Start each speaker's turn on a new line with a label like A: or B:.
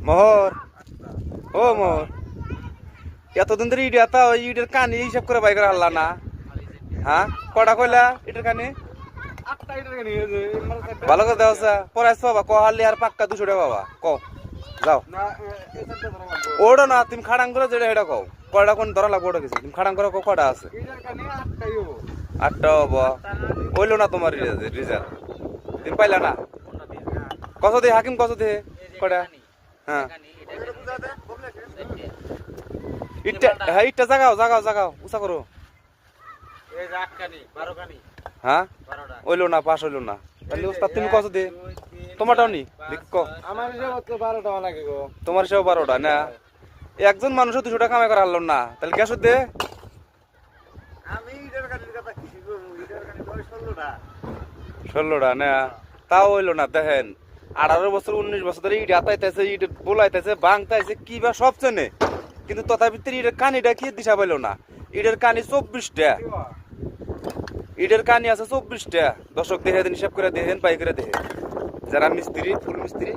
A: মোহর ও মোহর এতদিন ধরে ইট এত ইটের কানি হিসাব করে বাই করে হারলা না হ্যাঁ কটা কইলা ইটের কানি ভালো করে দেওয়া পরে আসছো বাবা ক হারলি আর পাক্কা 200 টাকা বাবা ক যাও ওটা না তুমি খাড়াং করে যেটা সেটা কও কয়টা কোন ধরা লাগবে ওটা কিছু তুমি খাড়াং করে কয়টা আছে 8টা বাবা হইলো না তোমার রেজাল্ট তুমি পাইলা না কত দে হাকিম কত দে কয়টা হ্যাঁ ইটটা হ্যাঁ ইটটা জাগাও উঁচা করো হ্যাঁ হইলো না পাস হইলো না তাহলে ওস্তাদ তুমি কত দে তোমারটাও নি
B: আমার হিসাব 12 টাকা লাগে গো
A: তোমার হিসাব 12টা না একজন মানুষও 200 টাকা কামাই করে হারলো না তাহলে গ্যাস দে
B: আমি ইটার কাটির কথা কিছু করব ইটার কাটি 16টা
A: 16টা না তাও হইলো না দেখেন 18 বছর 19 বছর ধরে ইট আতাইতেছে ইট বোলাইতেছে ভাঙতাইছে কি বা সব চেনে কিন্তু তথাপি ইটের কানিটা কি দিশা পাইলো না ইটের কানি 24টা ইটের কানি আছে 24টা দর্শক দেখে হিসাব করে দেখেন পাই করে দেখেন যারা মিস্ত্রি ফুল মিস্ত্রি